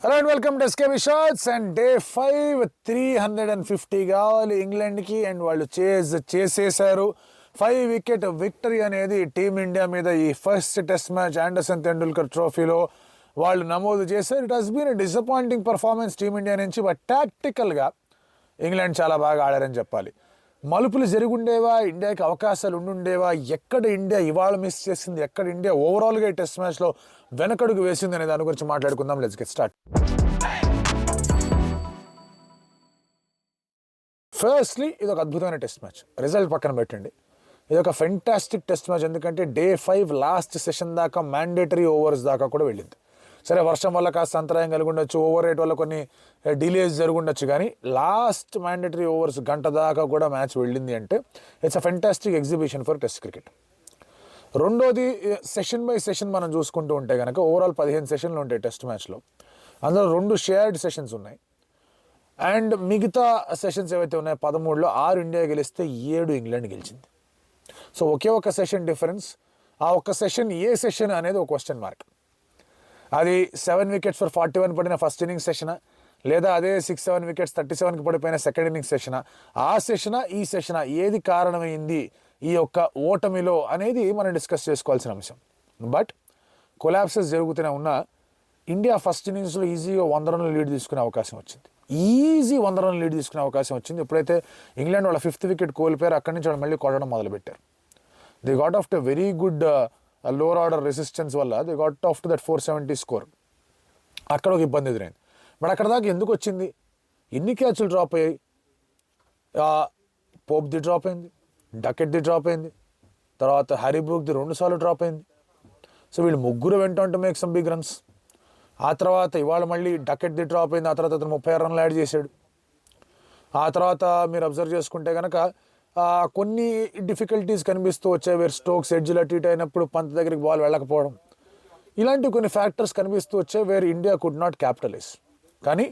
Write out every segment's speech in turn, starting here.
Hello and welcome to SKB shots. And day 5 350 కావాలి ఇంగ్లాండ్కి, and వాళ్ళు చేసేసారు. 5 వికెట్ విక్టరీ అనేది టీమిండియా మీద ఈ first test match Anderson Tendulkar ట్రోఫీలో వాళ్ళు నమోదు చేశారు. It has been a disappointing performance Team India నుంచి, బట్ టాక్టికల్గా ఇంగ్లాండ్ చాలా బాగా ఆడారని చెప్పాలి. మలుపులు జరుగుండేవా, ఇండియాకి అవకాశాలు ఉండుండేవా, ఎక్కడ ఇండియా ఇవాళ మిస్ చేసింది, ఎక్కడ ఇండియా ఓవరాల్గా ఈ టెస్ట్ మ్యాచ్లో వెనకడుగు వేసింది అనే దాని గురించి మాట్లాడుకుందాం. Let's get start. ఫస్ట్లీ ఇది ఒక అద్భుతమైన టెస్ట్ మ్యాచ్. రిజల్ట్ పక్కన పెట్టండి, ఇది ఒక ఫెంటాస్టిక్ టెస్ట్ మ్యాచ్. ఎందుకంటే డే 5 లాస్ట్ సెషన్ దాకా మ్యాండేటరీ ఓవర్స్ దాకా కూడా వెళ్ళింది. సరే, వర్షం వల్ల కాస్త అంతరాయం కలిగి ఉండొచ్చు, ఓవర్ రేట్ వల్ల కొన్ని డిలేస్ జరుగుండొచ్చు, కానీ లాస్ట్ మ్యాండేటరీ ఓవర్స్ గంట దాకా కూడా మ్యాచ్ వెళ్ళింది అంటే it's a fantastic exhibition for test cricket. రెండోది, సెషన్ బై సెషన్ మనం చూసుకుంటూ ఉంటే కనుక ఓవరాల్ 15 సెషన్లు ఉంటాయి టెస్ట్ మ్యాచ్లో. అందులో 2 షేర్డ్ సెషన్స్ ఉన్నాయి, అండ్ మిగతా సెషన్స్ ఏవైతే ఉన్నాయో 13లో 6 ఇండియా గెలిస్తే 7 ఇంగ్లాండ్ గెలిచింది. సో ఒకే ఒక సెషన్ డిఫరెన్స్. ఆ ఒక్క సెషన్ ఏ సెషన్ అనేది ఒక క్వశ్చన్ మార్క్. అది 7 వికెట్స్ ఫర్ 41 పడిన ఫస్ట్ ఇన్నింగ్స్ సెషనా, లేదా అదే 6-7 వికెట్స్ 37కి పడిపోయిన సెకండ్ ఇన్నింగ్స్ సెషనా, ఆ సెషనా ఈ సెషనా, ఏది కారణమైంది ఈ యొక్క ఓటమిలో అనేది మనం డిస్కస్ చేసుకోవాల్సిన అంశం. బట్ కొలాప్సెస్ జరుగుతూనే ఉన్నా ఇండియా ఫస్ట్ ఇన్నింగ్స్లో ఈజీగా 100 రన్లు లీడ్ తీసుకునే అవకాశం వచ్చింది. 100 రన్లు లీడ్ తీసుకునే అవకాశం వచ్చింది. ఎప్పుడైతే ఇంగ్లాండ్ వాళ్ళ 5th వికెట్ కోల్పోయారు, అక్కడి నుంచి వాళ్ళు మళ్ళీ కొట్టడం మొదలుపెట్టారు. They got off to very good lower order resistance వల్ల they got off to that 470 score. అక్కడ ఒక ఇబ్బంది ఎదురైంది. బట్ అక్కడ దాకా ఎందుకు వచ్చింది? ఎన్ని క్యాచ్లు డ్రాప్ అయ్యాయి? పోప్ది డ్రాప్ అయింది, డకెట్ది డ్రాప్ అయింది, తర్వాత హ్యారీ బ్రూక్ది 2 సార్లు డ్రాప్ అయింది. సో వీళ్ళు ముగ్గురు went to make some big runs. ఆ తర్వాత ఇవాళ మళ్ళీ డకెట్ది డ్రాప్ అయింది, ఆ తర్వాత అతను 36 రన్లు యాడ్ చేశాడు. ఆ తర్వాత మీరు అబ్జర్వ్ చేసుకుంటే కనుక కొన్ని డిఫికల్టీస్ కనిపిస్తూ వచ్చాయి. వేరు స్టోక్స్ ఎడ్జ్లు అటు ఇటు అయినప్పుడు పంత్ దగ్గరికి బాల్ వెళ్ళకపోవడం, ఇలాంటి కొన్ని ఫ్యాక్టర్స్ కనిపిస్తూ వచ్చాయి where India could not capitalise. కానీ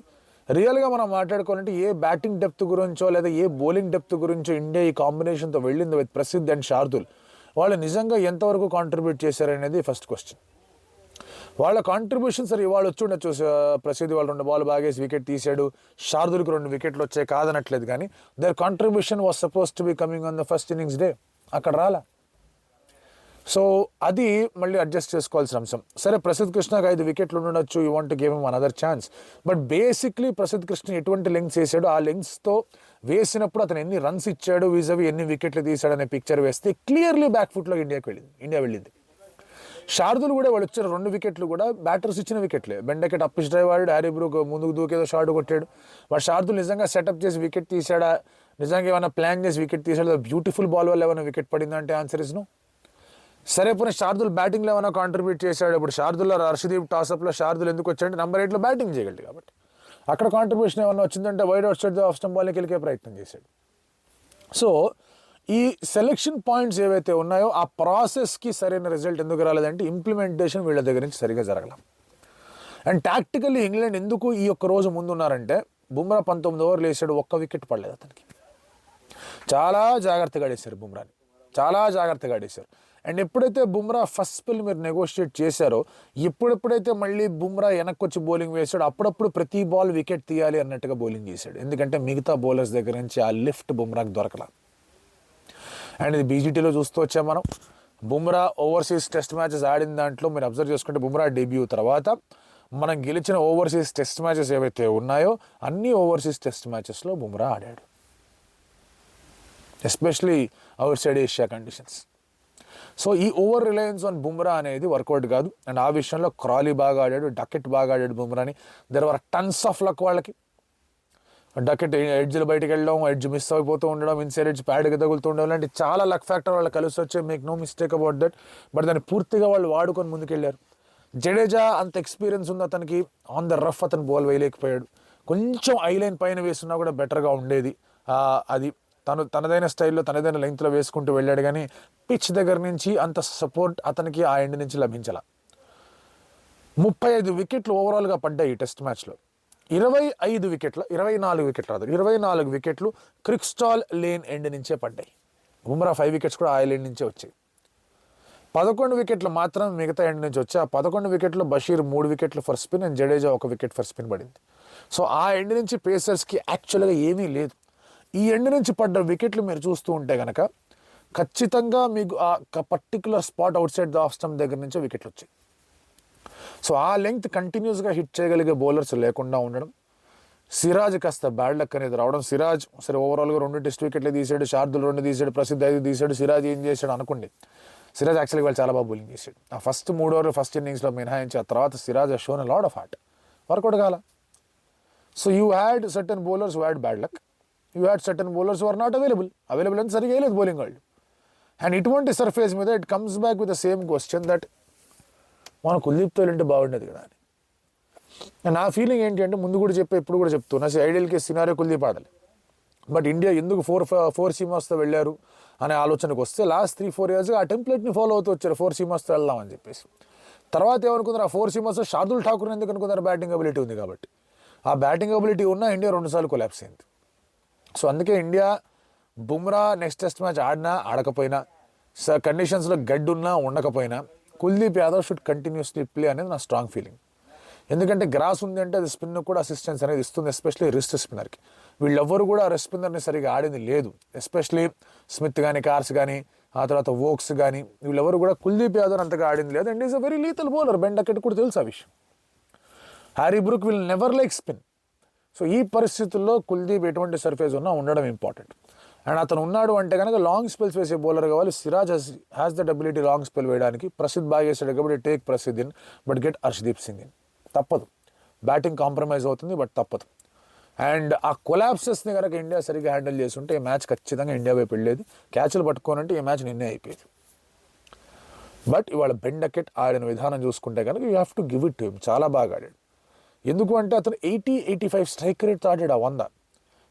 రియల్గా మనం మాట్లాడుకోవాలంటే ఏ బ్యాటింగ్ డెప్త్ గురించో లేదా ఏ బౌలింగ్ డెప్త్ గురించో ఇండియా ఈ కాంబినేషన్తో వెళ్ళింది విత్ ప్రసిద్ధ్ అండ్ శార్దుల్, వాళ్ళు నిజంగా ఎంతవరకు కాంట్రిబ్యూట్ చేశారనేది ఫస్ట్ క్వశ్చన్. వాళ్ళ కాంట్రిబ్యూషన్ సరే ఇవాళ వచ్చి ఉండొచ్చు. ప్రసిద్ధి వాళ్ళు 2 బాల్ బాగేసి వికెట్ తీసాడు, శార్దుల్కి 2 వికెట్లు వచ్చాయి, కాదనట్లేదు. కానీ their contribution was supposed to be coming on the first innings day, అక్కడ రాలా. సో అది మళ్ళీ అడ్జస్ట్ చేసుకోవాల్సిన అంశం. సరే, ప్రసిద్ధ్ కృష్ణకి 5 వికెట్లు ఉండొచ్చు, you want to give him another chance. But basically Prasidh Krishna ఎటువంటి లెంగ్స్ వేసాడు, ఆ లెంగ్స్తో వేసినప్పుడు అతను ఎన్ని రన్స్ ఇచ్చాడు, వీజవి ఎన్ని వికెట్లు తీసాడు అనే పిక్చర్ వేస్తే క్లియర్లీ బ్యాక్ ఫుట్లో ఇండియా వెళ్ళింది. శార్దుల్ కూడా వాళ్ళు ఇచ్చిన 2 వికెట్లు కూడా బ్యాటర్స్ ఇచ్చిన వికెట్లే. బెండకెట్ అప్పిష్ డ్రైవ్ ఆడాడు, హ్యారీ బ్రూక్ ముందుకు దూకేదో షాట్ కొట్టాడు. వాడు శార్దుల్ నిజంగా సెటప్ చేసి వికెట్ తీసాడా, నిజంగా ఏమైనా ప్లాన్ చేసి వికెట్ తీసాడా, బ్యూటిఫుల్ బాల్ వల్ల ఏమైనా వికెట్ పడిందంటే ఆన్సర్ ఇస్ నో. సరే, పోనీ శార్దుల్ బ్యాటింగ్లో ఏమైనా కాంట్రిబ్యూట్ చేశాడు. ఇప్పుడు శార్దుల్ హర్షదీప్ టాసప్లో శార్దుల్ ఎందుకు వచ్చాడంటే నెంబర్ 8లో బ్యాటింగ్ చేయగలడు కాబట్టి. అక్కడ కాంట్రిబ్యూషన్ ఏమైనా వచ్చిందంటే wide outside off stump బాల్ని గెలికే ప్రయత్నం చేశాడు. సో ఈ సెలెక్షన్ పాయింట్స్ ఏవైతే ఉన్నాయో ఆ ప్రాసెస్కి సరైన రిజల్ట్ ఎందుకు రాలేదంటే ఇంప్లిమెంటేషన్ వీళ్ళ దగ్గర నుంచి సరిగా జరగలేం. అండ్ టాక్టికల్లీ ఇంగ్లాండ్ ఎందుకు ఈ ఒక్క రోజు ముందున్నారంటే బుమ్రా 19 ఓవర్లు వేసాడు, 1 వికెట్ పడలేదు అతనికి. చాలా జాగ్రత్తగా ఆడేశారు బుమ్రాని, చాలా జాగ్రత్తగా ఆడేశారు. అండ్ ఎప్పుడైతే బుమ్రా ఫస్ట్ స్పెల్ మీరు నెగోషియేట్ చేశారో, ఎప్పుడైతే మళ్ళీ బుమ్రా వెనక్కి వచ్చి బౌలింగ్ వేసాడు, అప్పుడప్పుడు ప్రతి బాల్ వికెట్ తీయాలి అన్నట్టుగా బౌలింగ్ చేశాడు. ఎందుకంటే మిగతా బౌలర్స్ దగ్గర నుంచి ఆ లిఫ్ట్ బుమ్రాకి దొరకలా. అండ్ ఇది బీజీటీలో చూస్తూ వచ్చాం మనం. బుమ్రా ఓవర్సీస్ టెస్ట్ మ్యాచెస్ ఆడిన దాంట్లో మీరు అబ్జర్వ్ చేసుకుంటే బుమ్రా డెబ్యూ తర్వాత మనం గెలిచిన ఓవర్సీస్ టెస్ట్ మ్యాచెస్ ఏవైతే ఉన్నాయో అన్ని ఓవర్సీస్ టెస్ట్ మ్యాచెస్లో బుమ్రా ఆడాడు, especially out side Asia conditions. So ఈ ఓవర్ రిలయన్స్ ఆన్ బుమ్రా అనేది వర్కౌట్ కాదు. అండ్ ఆ విషయంలో క్రాలీ బాగా ఆడాడు, డకెట్ బాగా ఆడాడు బుమ్రాని. There were tons of luck వాళ్ళకి. డకెట్ ఎడ్జ్లు బయటకు వెళ్ళడం, ఎడ్జ్ మిస్ అయిపోతూ ఉండడం, ఇన్సైడ్ ఎడ్జ్ ప్యాడ్కి తగులుతూ ఉండడం, లాంటి చాలా లక్ ఫ్యాక్టర్ వాళ్ళు కలిసి వచ్చే, make no mistake about that. But దాన్ని పూర్తిగా వాళ్ళు వాడుకొని ముందుకెళ్ళారు. జడేజా అంత ఎక్స్పీరియన్స్ ఉంది అతనికి, ఆన్ ద రఫ్ అతను బాల్ వేయలేకపోయాడు. కొంచెం ఐలైన్ పైన వేస్తున్నా కూడా బెటర్గా ఉండేది. అది తనదైన స్టైల్లో తనదైన లెంగ్త్లో వేసుకుంటూ వెళ్ళాడు, కానీ పిచ్ దగ్గర నుంచి అంత సపోర్ట్ అతనికి ఆ ఎండ్ నుంచి లభించాల. 35 వికెట్లు ఓవరాల్గా పడ్డాయి ఈ టెస్ట్ మ్యాచ్లో. 24 వికెట్లు క్రిక్స్టాల్ లేన్ ఎండ్ నుంచే పడ్డాయి. బుమ్రా 5 వికెట్స్ కూడా ఆ లేన్ నుంచే వచ్చాయి. 11 వికెట్లు మాత్రం మిగతా ఎండ్ నుంచి వచ్చి ఆ 11 వికెట్లు బషీర్ 3 వికెట్లు for spin and Jadeja 1 wicket for spin పడింది. సో ఆ ఎండ్ నుంచి పేసర్స్కి యాక్చువల్గా ఏమీ లేదు. ఈ ఎండ్ నుంచి పడ్డ వికెట్లు మీరు చూస్తూ ఉంటే కనుక ఖచ్చితంగా మీకు ఆ particular spot out side the off stump దగ్గర నుంచే వికెట్లు వచ్చాయి. సో ఆ లెంగ్త్ కంటిన్యూస్గా హిట్ చేయగలిగే బౌలర్స్ లేకుండా ఉండడం, సిరాజ్ కాస్త బ్యాడ్ లక్ అనేది రావడం. సిరాజ్ సరే ఓవరాల్గా 2 టెస్ట్ వికెట్లు తీసాడు, శార్దుల్ 2 తీసాడు, ప్రసిద్ధ్ 5 తీసాడు. సిరాజ్ ఏం చేశాడు అనుకోండి, సిరాజ్ యాక్చువల్గా వాళ్ళు చాలా బాగా బౌలింగ్ చేశాడు. ఆ ఫస్ట్ 3 ఓవర్లు ఫస్ట్ ఇన్నింగ్స్లో మినహాయించి ఆ తర్వాత Siraj shown lot of heart work out కాల. So you had certain bowlers who had bad luck, you had certain bowlers who are not available అంటే సరిగా వేయలేదు బౌలింగ్ వాళ్ళు. అండ్ ఇటువంటి సర్ఫేస్ మీద it comes back with the same question that మన కుల్దీప్తో వెళ్ళింటే బాగుండేది కదా అని. నా ఫీలింగ్ ఏంటి అంటే ముందు కూడా ఇప్పుడు కూడా చెప్తున్నా, ఐడియల్కి సినారియో కుల్దీప్ ఆడాలి. బట్ ఇండియా ఎందుకు ఫోర్ సీమాస్తో వెళ్ళారు అనే ఆలోచనకు వస్తే లాస్ట్ 3-4 ఇయర్స్గా ఆ టెంప్లెట్ని ఫాలో అవుతూ వచ్చారు, 4 సీమాస్తో వెళ్దామని చెప్పేసి. తర్వాత ఏమనుకున్నారు, ఆ 4 సీమాస్తో శార్దుల్ ఠాకూర్ ఎందుకు అనుకున్నారు, బ్యాటింగ్ అబిలిటీ ఉంది కాబట్టి. ఆ బ్యాటింగ్ అబిలిటీ ఉన్నా ఇండియా 2 సార్లు కొలాప్స్ అయింది. సో అందుకే India Bumrah next test match ఆడినా ఆడకపోయినా, కండిషన్స్లో గడ్డి ఉన్నా ఉండకపోయినా Kuldeep Yadav should continuously play అనేది నా స్ట్రాంగ్ ఫీలింగ్. ఎందుకంటే గ్రాస్ ఉంది అంటే అది స్పిన్ కూడా అసిస్టెన్స్ అనేది ఇస్తుంది, ఎస్పెషలీ రిస్ట్ స్పిన్నర్కి. వీళ్ళెవ్వరు కూడా రెస్ట్ స్పిన్నర్ని సరిగా ఆడింది లేదు, ఎస్పెషలీ స్మిత్ కానీ, కార్స్ కానీ, ఆ తర్వాత వోక్స్ కానీ, వీళ్ళెవరు కూడా కుల్దీప్ యాదవ్ అంతగా ఆడింది లేదు. And is a very lethal bowler, Ben Duckett కూడా తెలుసు ఆ విషయం. Harry Brook will never like spin. So ఈ పరిస్థితుల్లో కుల్దీప్ ఎటువంటి సర్ఫేస్ ఉన్నా ఉండడం ఇంపార్టెంట్. అండ్ అతను ఉన్నాడు అంటే కనుక లాంగ్ స్పెల్స్ వేసే బౌలర్ కావాలి. Siraj has that ability long spell వేయడానికి. ప్రసిద్ధ్ బాగా చేశాడు కాబట్టి take Prasidh in but get Harshdeep Singh in. తప్పదు, బ్యాటింగ్ కాంప్రమైజ్ అవుతుంది బట్ తప్పదు. అండ్ ఆ కొలాప్సెస్ని కనుక ఇండియా సరిగ్గా హ్యాండిల్ చేస్తుంటే ఈ మ్యాచ్ ఖచ్చితంగా ఇండియా వైపు వెళ్ళేది. క్యాచ్లు పట్టుకోనంటే ఈ మ్యాచ్ నిన్నే అయిపోయేది. బట్ ఇవాళ బెన్ డకెట్ ఆడిన విధానం చూసుకుంటే కనుక you have to give it to him. చాలా బాగా ఆడాడు. ఎందుకు అంటే అతను 80-85 స్ట్రైక్ రేట్తో ఆడాడు. ఆ 100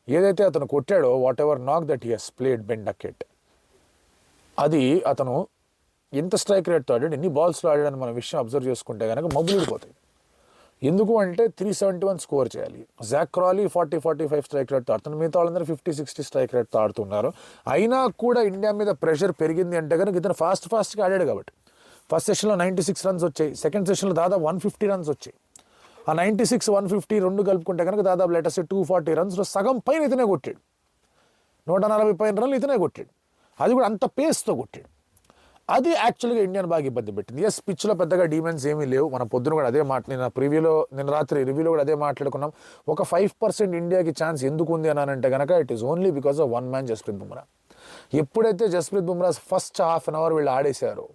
ఏదైతే అతను కొట్టాడో, whatever knock that he has played Ben Duckett, అది అతను ఎంత స్ట్రైక్ రేట్తో ఆడాడు, ఎన్ని బాల్స్లో ఆడాడని మన విషయం అబ్జర్వ్ చేసుకుంటే కనుక మబ్బులిడిపోతాయి. ఎందుకు అంటే 371 స్కోర్ చేయాలి. జాక్ క్రాలీ 40-45 స్ట్రైక్ రేట్తో ఆడుతున్నారు, మిగతా వాళ్ళందరూ 50-60 స్ట్రైక్ రేట్తో ఆడుతున్నారు. అయినా కూడా ఇండియా మీద ప్రెషర్ పెరిగింది అంటే కనుక ఇతను ఫాస్ట్గా ఆడాడు కాబట్టి. ఫస్ట్ సెషన్లో 96 రన్స్ వచ్చాయి, సెకండ్ సెషన్లో దాదాపు 150 రన్స్ వచ్చాయి. ఆ 96, 150 రెండు కలుపుకుంటే కనుక దాదాపు లేటెస్ట్ 240 రన్స్లో సగం పైన ఇతనే కొట్టాడు. 140 పైన రన్లు ఇతనే కొట్టాడు, అది కూడా అంత పేస్తో కొట్టాడు. అది యాక్చువల్గా ఇండియాని బాగా ఇబ్బంది పెట్టింది. ఎస్, పిచ్లో పెద్దగా డీమెన్స్ ఏమీ లేవు. మన పొద్దున కూడా అదే నేను రాత్రి రివ్యూలో కూడా అదే మాట్లాడుకున్నాం. ఒక 5% ఇండియాకి ఛాన్స్ ఎందుకు ఉంది అని అంటే కనుక it is only because of 1 man Jasprit Bumrah. ఎప్పుడైతే Jasprit Bumrah first half an hour వీళ్ళు ఆడేశారో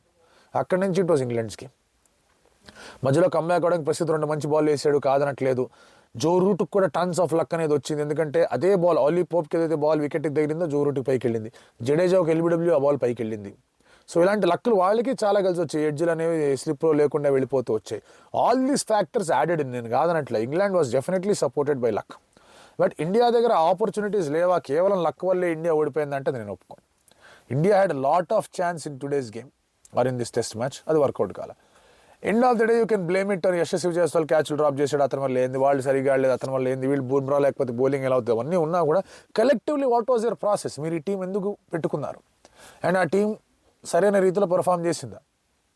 అక్కడి నుంచి ఇట్ వాజ్ ఇంగ్లాండ్స్కి. మధ్యలో కమ్బ్యాక్ అవడానికి ప్రస్తుతం 2 మంచి బాల్ వేసాడు, కాదనట్లేదు. జో రూట్కి కూడా టన్స్ ఆఫ్ లక్ అనేది వచ్చింది. ఎందుకంటే అదే బాల్ ఆలీ పోప్కి ఏదైతే బాల్ వికెట్కి తగిలిందో జో రూట్కి పైకి వెళ్ళింది, జడేజాకి ఎల్బిడబ్ల్యూ ఆ బాల్ పైకి వెళ్ళింది. సో ఇలాంటి లక్కులు వాళ్ళకి చాలా కలిసి వచ్చాయి. ఎడ్జ్లు అనేవి స్లిప్లో లేకుండా వెళ్ళిపోతూ వచ్చాయి. All these factors added. నేను కాదనట్లే, England was definitely supported by luck. But India దగ్గర ఆపర్చునిటీస్ లేవా, కేవలం లక్ వల్లే ఇండియా ఓడిపోయిందంటే నేను ఒప్పుకోను. India had lot of chance in today's game or in this test match, అది వర్కౌట్ కాల. End of the day you can blame it అని యశస్వి జైస్వాల్ క్యాచ్లు డ్రాప్ చేశాడు, అతని వల్ల ఏంది, వాళ్ళు సరిగా ఆడలేదు, అతని వల్ల ఏంది, వీళ్ళు బుమ్రా లేకపోతే బౌలింగ్ ఎలా అవుతుంది, అవన్నీ ఉన్నా కూడా collectively what was your process, మీరు ఈ టీం ఎందుకు పెట్టుకున్నారు, అండ్ ఆ టీం సరైన రీతిలో పర్ఫామ్ చేసిందా,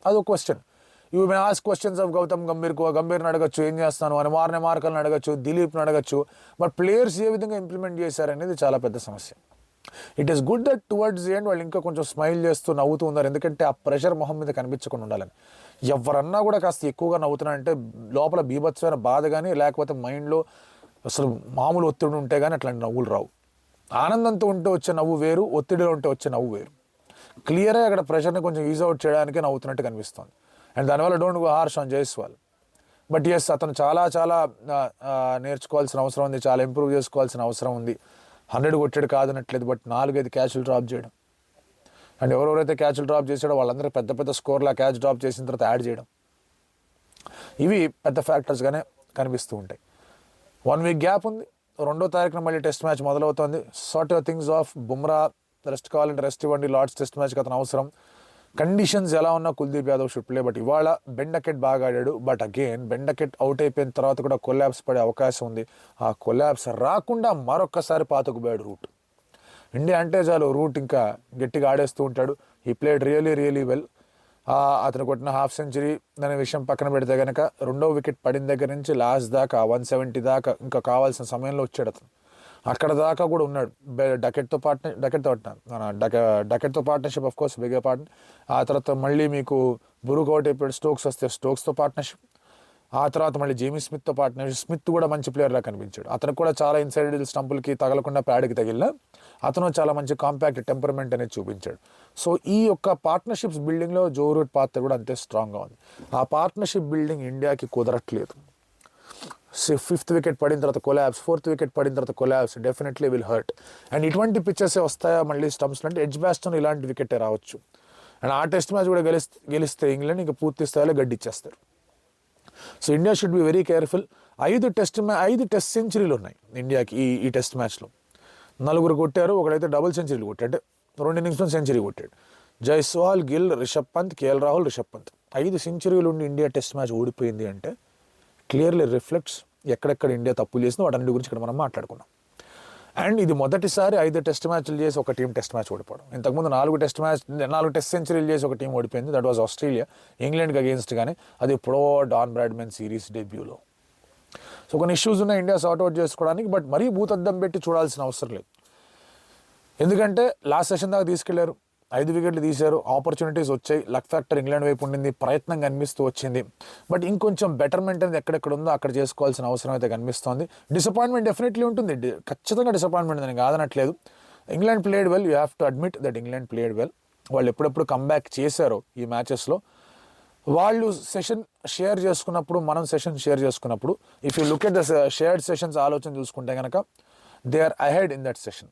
అదొక question. You may ask questions of Gautam గంభీర్ని అడగచ్చు, ఏం చేస్తాను అని, మార్కల్ని అడగచ్చు, దిలీప్ని అడగచ్చు. బట్ ప్లేయర్స్ ఏ విధంగా ఇంప్లిమెంట్ చేశారనేది చాలా పెద్ద సమస్య. It is good that towards the end వాళ్ళు ఇంకా కొంచెం స్మైల్ చేస్తూ నవ్వుతూ ఉన్నారు, ఎందుకంటే ఆ ప్రెషర్ మొహం మీద కనిపించకుండా ఉండాలని. ఎవరన్నా కూడా కాస్త ఎక్కువగా నవ్వుతున్నారంటే లోపల బీభత్సమైన బాధ కానీ లేకపోతే మైండ్లో అసలు మామూలు ఒత్తిడి ఉంటే కానీ అట్లాంటి నవ్వులు రావు. ఆనందంతో ఉంటే వచ్చే నవ్వు వేరు, ఒత్తిడిలో ఉంటే వచ్చే నవ్వు వేరు. క్లియర్గా అక్కడ ప్రెషర్ని కొంచెం ఈజ్ అవుట్ చేయడానికే నవ్వుతున్నట్టు కనిపిస్తుంది. అండ్ దానివల్ల don't go harsh on Jaiswal. But yes, అతను చాలా చాలా నేర్చుకోవాల్సిన అవసరం ఉంది, చాలా ఇంప్రూవ్ చేసుకోవాల్సిన అవసరం ఉంది. 100 కొట్టాడు కాదనట్లేదు, బట్ 4-5 క్యాచ్లు డ్రాప్ చేయడం, అండ్ ఎవరెవరైతే క్యాచ్లు డ్రాప్ చేసాడో వాళ్ళందరూ పెద్ద పెద్ద స్కోర్లా క్యాచ్ డ్రాప్ చేసిన తర్వాత యాడ్ చేయడం, ఇవి పెద్ద ఫ్యాక్టర్స్గానే కనిపిస్తూ ఉంటాయి. 1 వీక్ గ్యాప్ ఉంది, 2వ తారీఖున మళ్ళీ టెస్ట్ మ్యాచ్ మొదలవుతుంది. Sort your things of. Bumrah rest కావాలంటే రెస్ట్ ఇవ్వండి, లార్డ్స్ టెస్ట్ మ్యాచ్కి అతను అవసరం. కండిషన్స్ ఎలా ఉన్నా Kuldeep Yadav should play. But ఇవాళ బెన్ డకెట్ బాగా ఆడాడు. But again Ben Duckett out అయిపోయిన తర్వాత కూడా కొలాప్స్ పడే అవకాశం ఉంది. ఆ కొలాప్స్ రాకుండా మరొక్కసారి పాతకుపోయాడు రూట్. ఇండియా అంటే చాలు రూట్ ఇంకా గట్టిగా ఆడేస్తూ ఉంటాడు. He played really well. అతను కొట్టిన హాఫ్ సెంచరీ అనే విషయం పక్కన పెడితే కనుక రెండో వికెట్ పడిన దగ్గర నుంచి లాస్ట్ దాకా 170 దాకా ఇంకా కావాల్సిన సమయంలో వచ్చాడు అతను. అక్కడ దాకా కూడా ఉన్నాడు. డకెట్తో partnership of course bigger partner. ఆ తర్వాత మళ్ళీ మీకు బురుక్ అవుట్ అయిపోయాడు, స్టోక్స్ వస్తే స్టోక్స్తో పార్ట్నర్షిప్. ఆ తర్వాత మళ్ళీ జేమీ స్మిత్తో పార్ట్నర్షిప్. స్మిత్ కూడా మంచి ప్లేయర్లా కనిపించాడు. అతను కూడా చాలా ఇన్సైడ్ స్టంపులకి తగలకుండా ప్యాడ్కి తగిలిన అతను చాలా మంచి కాంపాక్ట్ టెంపర్మెంట్ అనేది చూపించాడు. సో ఈ యొక్క పార్ట్నర్షిప్స్ బిల్డింగ్లో జో రూట్ పాత్ర కూడా అంతే స్ట్రాంగ్గా ఉంది. ఆ పార్ట్నర్షిప్ బిల్డింగ్ ఇండియాకి కుదరట్లేదు. ఫిఫ్త్ వికెట్ పడిన తర్వాత కొలాబ్స్, ఫోర్త్ వికెట్ పడిన తర్వాత collapse definitely will hurt. And ఇటువంటి పిక్చర్సే వస్తాయా మళ్ళీ స్టంప్స్లో అంటే ఎడ్జ్ బ్యాస్టన్ ఇలాంటి వికెటే రావచ్చు. అండ్ ఆ టెస్ట్ మ్యాచ్ కూడా గెలిస్తే ఇంగ్లాండ్ ఇంకా పూర్తి స్థాయిలో గడ్డిచ్చేస్తారు. So India should be very careful. 5 test సెంచరీలు ఉన్నాయి ఇండియాకి ఈ టెస్ట్ మ్యాచ్లో. 4 కొట్టారు, ఒకడైతే డబుల్ సెంచరీలు కొట్టాడు, 2 ఇన్నింగ్స్లో సెంచరీ కొట్టాడు. జైస్వాల్, గిల్, రిషబ్ పంత్, కేఎల్ రాహుల్, రిషబ్ పంత్ 5 సెంచరీలు ఉండి ఇండియా టెస్ట్ మ్యాచ్ ఓడిపోయింది అంటే క్లియర్లీ రిఫ్లెక్ట్స్ ఎక్కడెక్కడ ఇండియా తప్పులు చేసిందో వాటన్నిటి గురించి ఇక్కడ మనం మాట్లాడుకున్నాం. అండ్ ఇది మొదటిసారి 5 టెస్ట్ మ్యాచ్లు చేసి ఒక టీం టెస్ట్ మ్యాచ్ ఓడిపోవడం. ఇంతకుముందు 4 టెస్ట్ సెంచరీలు చేసి ఒక టీం ఓడిపోయింది, దట్ వాజ్ ఆస్ట్రేలియా, ఇంగ్లాండ్కి అగేన్స్ట్. కానీ అది ఎప్పుడో డాన్ బ్రాడ్మెన్ సిరీస్ డెబ్యూలో. సో కొన్ని ఇష్యూస్ ఉన్నాయి ఇండియా సార్ట్అవుట్ చేసుకోవడానికి, బట్ మరీ భూతద్దం పెట్టి చూడాల్సిన అవసరం లేదు. ఎందుకంటే లాస్ట్ సెషన్ దాకా తీసుకెళ్లారు, 5 వికెట్లు తీశారు, ఆపర్చునిటీస్ వచ్చాయి, లక్ ఫ్యాక్టర్ ఇంగ్లాండ్ వైపు ఉండింది, ప్రయత్నం కనిపిస్తూ వచ్చింది. బట్ ఇంకొంచెం బెటర్మెంట్ అనేది ఎక్కడెక్కడ ఉందో అక్కడ చేసుకోవాల్సిన అవసరం అయితే కనిపిస్తోంది. డిసప్పాయింట్మెంట్ డెఫినెట్లీ ఉంటుంది, ఖచ్చితంగా డిసప్పాయింట్మెంట్ అని కాదనట్లేదు. England played well, you have to admit that England played well. వాళ్ళు ఎప్పుడెప్పుడు కంబ్యాక్ చేశారో ఈ మ్యాచెస్లో, వాళ్ళు సెషన్ షేర్ చేసుకున్నప్పుడు, మనం సెషన్ షేర్ చేసుకున్నప్పుడు, if you look at the shared sessions ఆలోచన చూసుకుంటే కనుక they are ahead in that session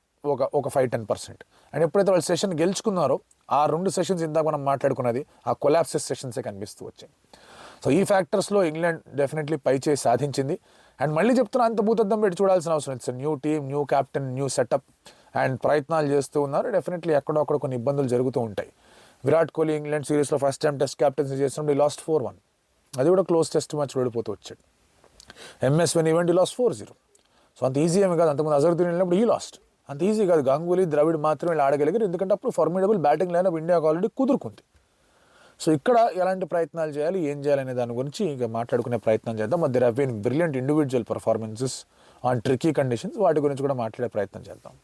ఒక 5-10%. అండ్ ఎప్పుడైతే వాళ్ళు సెషన్ గెలుచుకున్నారో ఆ 2 సెషన్స్ ఇందాక మనం మాట్లాడుకున్నది ఆ కొలాప్సెస్ సెషన్సే కనిపిస్తూ వచ్చాయి. సో ఈ ఫ్యాక్టర్స్లో ఇంగ్లాండ్ డెఫినెట్లీ పై చేసి సాధించింది. అండ్ మళ్ళీ చెప్తున్నా, అంత భూతద్దం పెట్టి చూడాల్సిన అవసరం. It's new team, new captain, new setup and ప్రయత్నాలు చేస్తూ ఉన్నారు. డెఫినెట్లీ ఎక్కడొక్కడ కొన్ని ఇబ్బందులు జరుగుతూ ఉంటాయి. విరాట్ కోహ్లీ ఇంగ్లాండ్ సిరీస్లో ఫస్ట్ టైం టెస్ట్ క్యాప్టెన్సీ చేసినప్పుడు లాస్ట్ 4-1, అది కూడా క్లోజ్ టెస్ట్ మ్యాచ్ ఓడిపోతూ వచ్చాడు. MS event last 4-0. సో అంత ఈజీ ఏమి కాదు. అంతకుముందు అజరుద్దీన్ వెళ్ళినప్పుడు ఈ లాస్ట్, అంత ఈజీ కాదు. గంగూలీ, ద్రవిడ్ మాత్రమే వీళ్ళు ఆడగలిగారు, ఎందుకంటే అప్పుడు ఫార్మిడబుల్ బ్యాటింగ్ లైనప్ ఇండియాకు ఆల్రెడీ కుదురుకుంది. సో ఇక్కడ ఎలాంటి ప్రయత్నాలు చేయాలి, ఏం చేయాలనే దాని గురించి ఇక మాట్లాడుకునే ప్రయత్నం చేద్దాం. But there have been brilliant individual performances on tricky conditions, వాటి గురించి కూడా మాట్లాడే ప్రయత్నం చేద్దాం.